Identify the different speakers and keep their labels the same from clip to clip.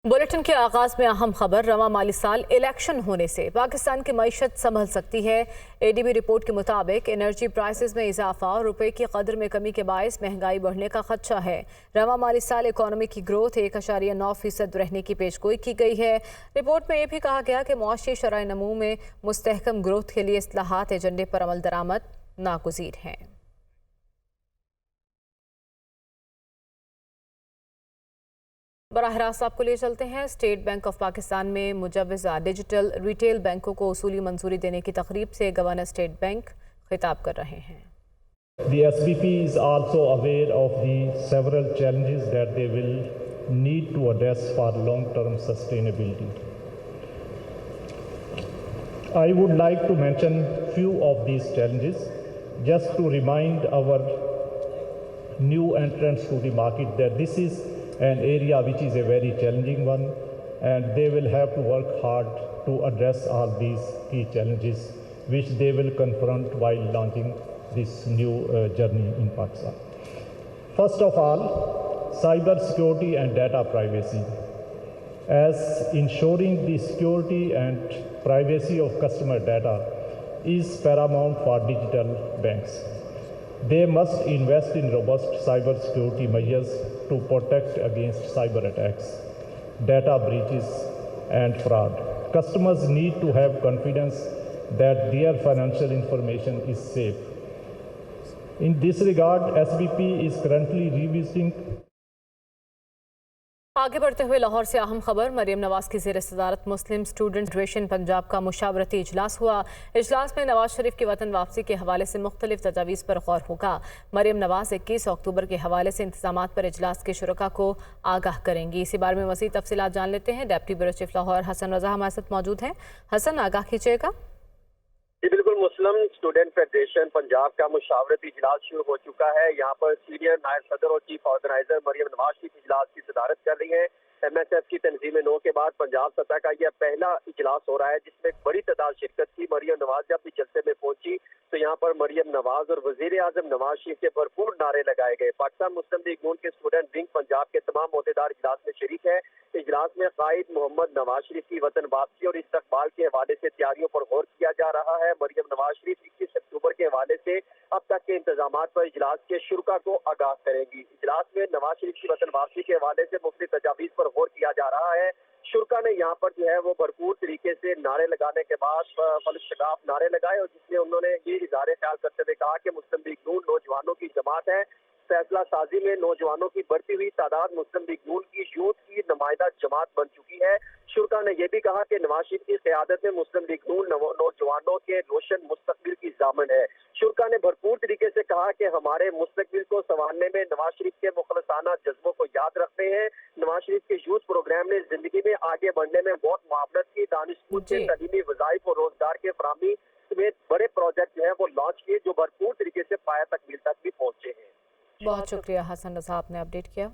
Speaker 1: Bulletin के आगाज में अहम खबर। रवां माली साल इलेक्शन होने से पाकिस्तान की मईशत संभल सकती है। एडीबी रिपोर्ट के मुताबिक एनर्जी प्राइसेस में इजाफा और रुपए की कदर में कमी के बायस महंगाई बढ़ने का खदशा है। रवां माली साल इकॉनमी की ग्रोथ 1.9% रहने की पेशगोई की गई है। रिपोर्ट में यह भी कहा गया कि मुआशी शरह नमू में मुस्तहकम ग्रोथ के लिए इस्लाहात एजेंडे पर अमल दरामद नागुज़ीर हैं। बराह रास्त आपको ले चलते हैं। स्टेट बैंक ऑफ पाकिस्तान में मुजव्वज़ा डिजिटल रिटेल बैंकों को उसूली मंजूरी देने की तकरीब से गवर्नर स्टेट बैंक खिताब कर रहे हैं।
Speaker 2: The SBP is also aware of the several challenges that they will need to address for long-term sustainability. I would like to mention few of these challenges just to remind our new entrants to the market that this is an area which is a very challenging one, and they will have to work hard to address all these key challenges which they will confront while launching this new journey in Pakistan. First of all, cyber security and data privacy. As ensuring the security and privacy of customer data is paramount for digital banks. They must invest in robust cyber security measures to protect against cyber attacks, data breaches, and fraud. Customers need to have confidence that their financial information is safe. In this regard, SBP is currently revisiting.
Speaker 1: आगे बढ़ते हुए लाहौर से अहम खबर। मरियम नवाज की ज़ेर सदारत मुस्लिम student federation Punjab का मुशावरती इजलास हुआ। इजलास में नवाज शरीफ की वतन वापसी के हवाले से मुख्तलिफ तजावीज़ पर गौर होगा। मरियम नवाज 21 अक्टूबर के हवाले से इंतजामात पर इजलास के शुरका को आगाह करेंगी। इसी बारे में मज़ीद तफसीलात जान लेते हैं। Deputy bureau chief Lahore Hasan Raza हमारे साथ मौजूद हैं। हसन, आगाह कीजिएगा।
Speaker 3: जी बिल्कुल, मुस्लिम स्टूडेंट फेडरेशन पंजाब का मुशावरती इजलास शुरू हो चुका है। यहाँ पर सीनियर नायब सदर और चीफ ऑर्गेनाइजर मरियम नवाज शरीफ इजलास की सदारत कर रही हैं। MSF की तंजीम 9 के बाद पंजाब सतह का यह पहला इजलास हो रहा है जिसमें बड़ी तादाद शिरकत की। मरियम नवाज जब भी जलसे में पहुंची तो यहाँ पर मरियम नवाज और वजीर आजम नवाज शरीफ के भरपूर नारे लगाए गए। पाकिस्तान मुस्लिम लीग नून के स्टूडेंट विंग पंजाब के तमाम अहदेदार इजलास में शरीक है। इजलास में कायद मोहम्मद नवाज शरीफ की वतन वापसी और इस्तकबाल के हवाले से तैयारियों पर गौर किया जा रहा है। मरियम नवाज शरीफ 21 अक्टूबर के हवाले से अब तक के इंतजामात पर इजलास के शुरुका को आगाह करेंगी। इजलास में नवाज शरीफ की वतन वापसी के हवाले से मुख्तलिफ तजावीज़ पर गौर किया जा रहा है। शुरुका ने यहाँ पर जो है वो भरपूर तरीके से नारे लगाने के बाद फलसफाफ नारे लगाए और जिसमें उन्होंने ये इज़हार ख्याल करते हुए कहा कि मुस्लिम लीग नून नौजवानों की जमात है। फैसला साजी में नौजवानों की बढ़ती हुई तादाद मुस्लिम लीग नून की यूथ की नुमाइंदा जमात बन चुकी है। शुरका ने यह भी कहा कि नवाज शरीफ की क़यादत में मुस्लिम लीग नून नौजवानों के रोशन मुस्तकबिल की ज़ामिन है। शुरका ने भरपूर तरीके से कहा कि हमारे मुस्तकबिल को संवारने में नवाज शरीफ के मुखलसाना जज्बों को याद रखते हैं। नवाज शरीफ के यूथ प्रोग्राम ने जिंदगी में आगे बढ़ने में बहुत मुआवनत की। दानिशपूर के तलीमी वज़ाइफ और रोजगार के फराहमी समेत बड़े प्रोजेक्ट जो है वो लॉन्च किए जो भरपूर तरीके से पाया तकमील तक भी पहुंचे हैं।
Speaker 1: बहुत शुक्रिया हसन रजा, आपने अपडेट किया।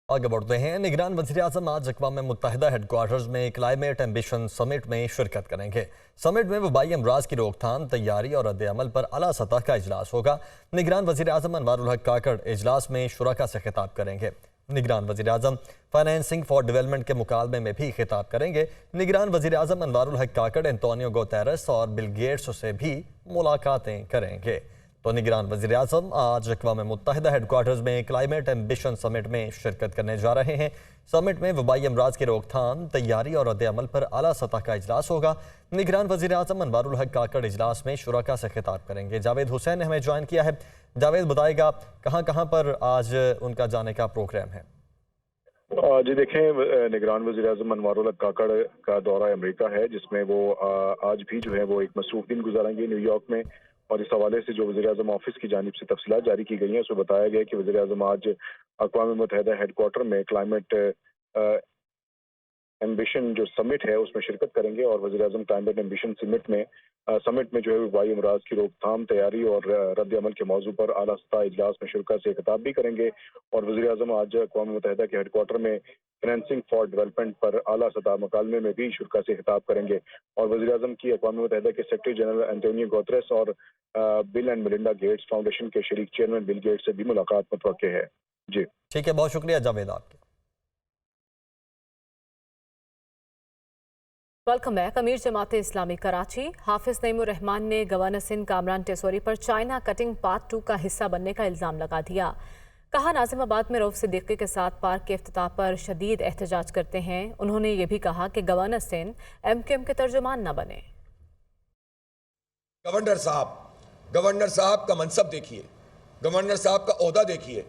Speaker 4: आगे बढ़ते हैं। निगरान वज़ीर आज़म आज अक़वाम मुत्तहिदा हेडक्वार्टर्स में क्लाइमेट एम्बिशन समिट में शिरकत करेंगे। समिट में वबाई अमराज की रोकथाम, तैयारी और रद्द-ए-अमल पर आला सतह का इजलास होगा। निगरान वज़ीर आज़म अनवारुल हक काकड़ इजलास में शुरका से खिताब करेंगे। निगरान वज़ीर आज़म फाइनेंसिंग फॉर डेवलपमेंट के मुकालमे में भी खिताब करेंगे। निगरान वज़ीर आज़म अनवारुल हक काकड़ एंटोनियो गुतेरेस और बिल गेट्स से भी मुलाकातें करेंगे। तो निगरान वज़ीर आज़म आज अक़वाम मुत्तहिदा हेडक्वार्टर्स में क्लाइमेट एम्बिशन समिट में शिरकत करने जा रहे हैं। समिट में वबाई अमराज की रोकथाम, तैयारी और रद्द-ए-अमल पर आला सतह का इजलास होगा। निगरान वज़ीर आज़म अनवारुल हक काकड़ इजलास में शुरका से खिताब करेंगे। जावेद हुसैन ने हमें ज्वाइन किया है। जावेद, बताएगा कहाँ पर आज उनका जाने का प्रोग्राम है?
Speaker 5: जी देखें, निगरान वज़ीर आज़म अनवारुल हक काकड़ का दौरा अमेरिका है जिसमें वो आज भी जो है वो एक मसरूफ़ दिन गुजारेंगे न्यूयॉर्क में। और इस हवाले से जो वज़ीर आज़म ऑफिस की जानिब से तफसीलात जारी की गई हैं उसमें बताया गया कि वज़ीर आज़म आज अक़वाम मुत्तहिदा हेडक्वार्टर में क्लाइमेट एम्बिशन जो समिट है उसमें शिरकत करेंगे। और वज़ीर आज़म क्लाइमेट एम्बिशन समिट में जो है वबाई अमराज की रोकथाम, तैयारी और रद्द-ए-अमल के मौजू पर आला सतह इजलास में शुरका से खिताब भी करेंगे। और वज़ीर आज़म आज अक़वाम मुत्तहिदा के हेडक्वार्टर में फाइनेंसिंग फॉर डेवलपमेंट पर आला सतह मुकालमे में भी शुरका से खिताब करेंगे। और वज़ीर आज़म की अक़वाम मुत्तहिदा के सेक्रेटरी जनरल एंटोनियो गुतेरेस और bill and Melinda Gates foundation के शरीक चेयरमैन बिल गेट्स से भी मुलाकात मुतवक्के है। जी।
Speaker 4: ठीक है, बहुत शुक्रिया जावेद आपके।
Speaker 1: Welcome back. अमीर जमात इस्लामी कराची हाफिज नईमुर रहमान ने गवर्नर सिंध कामरान टेसोरी पर चाइना कटिंग पार्ट 2 का हिस्सा बनने का इल्ज़ाम लगा दिया। कहा नाजिमाबाद में रऊफ सिद्दीकी के साथ पार्क के इफ्तिताह पर शदीद एहतजाज करते हैं। उन्होंने ये भी कहा कि गवर्नर सिंध MQM के तर्जुमान न बने।
Speaker 6: गवर्नर साहब का मनसब देखिए, गवर्नर साहब का ओहदा देखिए,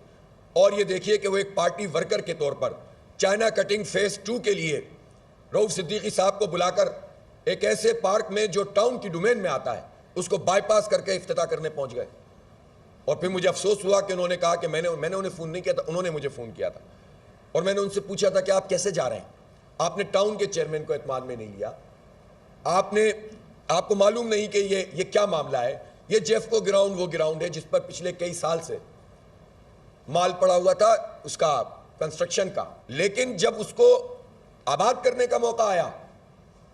Speaker 6: और ये देखिए कि वो एक पार्टी वर्कर के तौर पर चाइना कटिंग फेज 2 के लिए रऊफ सिद्दीकी साहब को बुलाकर एक ऐसे पार्क में जो टाउन की डोमेन में आता है उसको बाईपास करके इफ्तिताह करने पहुंच गए। और फिर मुझे अफसोस हुआ कि उन्होंने कहा कि मैंने उन्हें फ़ोन नहीं किया था, उन्होंने मुझे फ़ोन किया था और मैंने उनसे पूछा था कि आप कैसे जा रहे हैं। आपने टाउन के चेयरमैन को एतमाद में नहीं लिया, आपको मालूम नहीं कि ये क्या मामला है। ये जेफको ग्राउंड वो ग्राउंड है जिस पर पिछले कई साल से माल पड़ा हुआ था उसका कंस्ट्रक्शन का, लेकिन जब उसको आबाद करने का मौका आया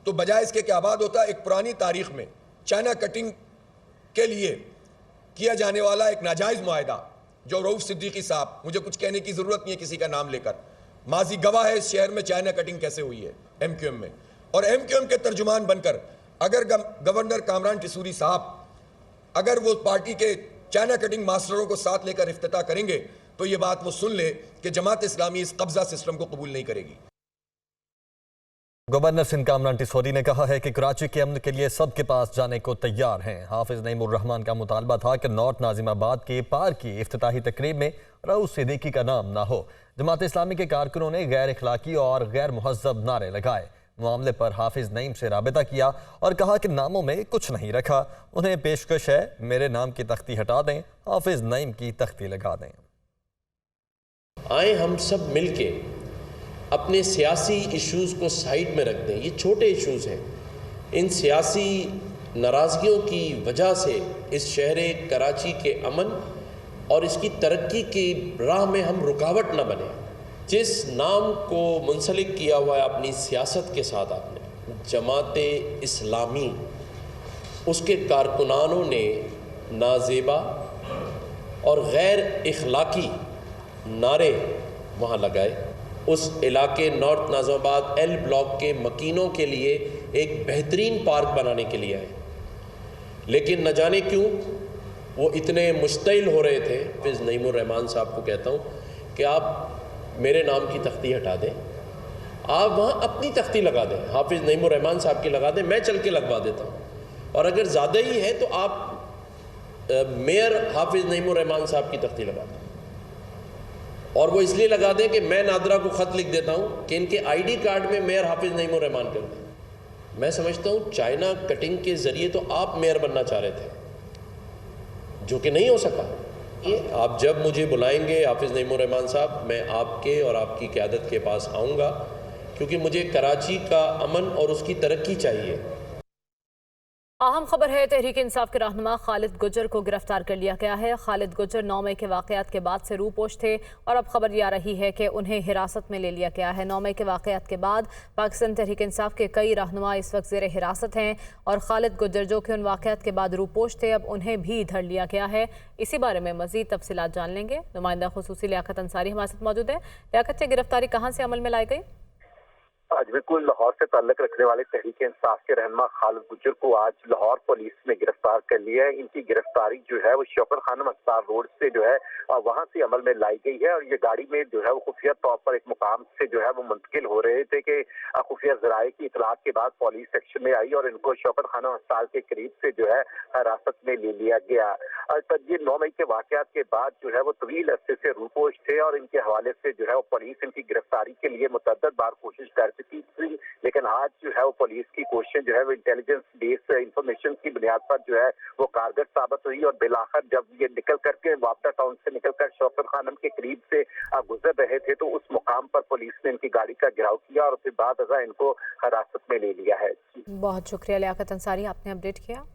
Speaker 6: तो बजाय इसके कि आबाद होता, एक पुरानी तारीख में चाइना कटिंग के लिए किया जाने वाला एक नाजायज़ मुआहदा जो रऊफ सिद्दीकी साहब, मुझे कुछ कहने की ज़रूरत नहीं है किसी का नाम लेकर, माजी गवाह है इस शहर में चाइना कटिंग कैसे हुई है MQM में। और MQM के तर्जुमान बनकर अगर गवर्नर कामरान टेसोरी साहब अगर वो पार्टी के चाइना कटिंग मास्टरों को साथ लेकर इफ्तिताह करेंगे तो ये बात वो सुन ले कि जमात इस्लामी इस कब्जा सिस्टम को कबूल नहीं करेगी।
Speaker 4: गवर्नर सिंध कामरान टेसोरी ने कहा है कि कराची के अमन के लिए सबके पास जाने को तैयार हैं। हाफिज नईमुर रहमान का मुतालबा था कि नॉर्थ नाजिमाबाद के पार्क की इफ्तिताही तकरीब में रऊफ सिद्दीकी का नाम ना हो। जमात इस्लामी के कारकुनों ने गैर इखलाकी और गैर मुहज़्ज़ब नारे लगाए। मामले पर हाफिज नईम से राबिता किया और कहा कि नामों में कुछ नहीं रखा। उन्हें पेशकश है मेरे नाम की तख्ती हटा दें, हाफिज नईम की तख्ती लगा दें।
Speaker 7: आए हम सब मिल के अपने सियासी इश्यूज़ को साइड में रख दें। ये छोटे इश्यूज़ हैं, इन सियासी नाराज़गियों की वजह से इस शहर कराची के अमन और इसकी तरक्की की राह में हम रुकावट न बने। जिस नाम को मुंसलिक किया हुआ है अपनी सियासत के साथ आपने, जमात इस्लामी, उसके कारकुनानों ने नाजेबा और गैर इखलाकी नारे वहाँ लगाए। उस इलाके नॉर्थ नाजिमाबाद L ब्लॉक के मकीनों के लिए एक बेहतरीन पार्क बनाने के लिए आए, लेकिन न जाने क्यों वो इतने मुश्तिल हो रहे थे। हाफिज नईमुर रहमान साहब को कहता हूँ कि आप मेरे नाम की तख्ती हटा दें, आप वहाँ अपनी तख्ती लगा दें, हाफिज नईमुर रहमान साहब की लगा दें, मैं चल के लगवा देता हूँ। और अगर ज़्यादा ही है तो आप मेयर हाफिज नईमुर रहमान साहब की तख्ती लगा दें। और वो इसलिए लगा दें कि मैं नादरा को ख़त लिख देता हूँ कि इनके ID कार्ड में मेयर हाफिज नईमुर रहमान कर दें। मैं समझता हूँ चाइना कटिंग के ज़रिए तो आप मेयर बनना चाह रहे थे, जो कि नहीं हो सका। ये आप जब मुझे बुलाएंगे हाफिज नईमुर रहमान साहब, मैं आपके और आपकी क़यादत के पास आऊँगा, क्योंकि मुझे कराची का अमन और उसकी तरक्की चाहिए।
Speaker 1: अहम खबर है, तहरीक इंसाफ के रहनुमा खालिद गुज्जर को गिरफ्तार कर लिया गया है। खालिद गुज्जर 9 मई के वाक़यात के बाद से रूपोश थे और अब खबर यह आ रही है कि उन्हें हिरासत में ले लिया गया है। 9 मई के वाक़यात के बाद पाकिस्तान तहरीक इंसाफ के कई रहनुमा इस वक्त ज़ेर हिरासत हैं और खालिद गुज्जर जो कि उन वाक़यात के बाद रूपोश थे, अब उन्हें भी धर लिया गया है। इसी बारे में मज़ीद तफसीलात जान लेंगे। नुमाइंदा खुसूसी लियाकत अंसारी हमारे साथ मौजूद है। लियाकत, ये गिरफ्तारी कहाँ से अमल में लाई गई?
Speaker 3: आज बिल्कुल लाहौर से ताल्लुक रखने वाले तहरीक इंसाफ के रहनुमा खालिद गुज्जर को आज लाहौर पुलिस ने गिरफ्तार कर लिया है। इनकी गिरफ्तारी जो है वो शौकत खानम अस्तार रोड से जो है वहां से अमल में लाई गई है और ये गाड़ी में जो है वो खुफिया तौर पर एक मुकाम से जो है वो मुंतकिल हो रहे थे कि खुफिया ज़राए की इतलात के बाद पुलिस सेक्शन में आई और इनको शौकत खानम अस्तार के करीब से जो है हिरासत में ले लिया गया। तब ये 9 मई के वाक़यात के बाद जो है वो तवील अरसे से रूपोश थे और इनके हवाले से जो है वो पुलिस इनकी गिरफ्तारी के लिए मुतअद्दिद बार कोशिश कर चुकी थी, लेकिन आज जो है वो पुलिस की कोशिश जो है वो इंटेलिजेंस बेस्ड इंफॉर्मेशन की बुनियाद पर जो है वो कारगर साबित हुई और बिलाखिर जब ये निकल करके वापदा टाउन से निकलकर शौकत खानम के करीब से गुजर रहे थे तो उस मुकाम पर पुलिस ने इनकी गाड़ी का घेराव किया और फिर बाद इनको हिरासत में ले लिया है।
Speaker 1: बहुत शुक्रिया लियाकत अंसारी, आपने अपडेट किया।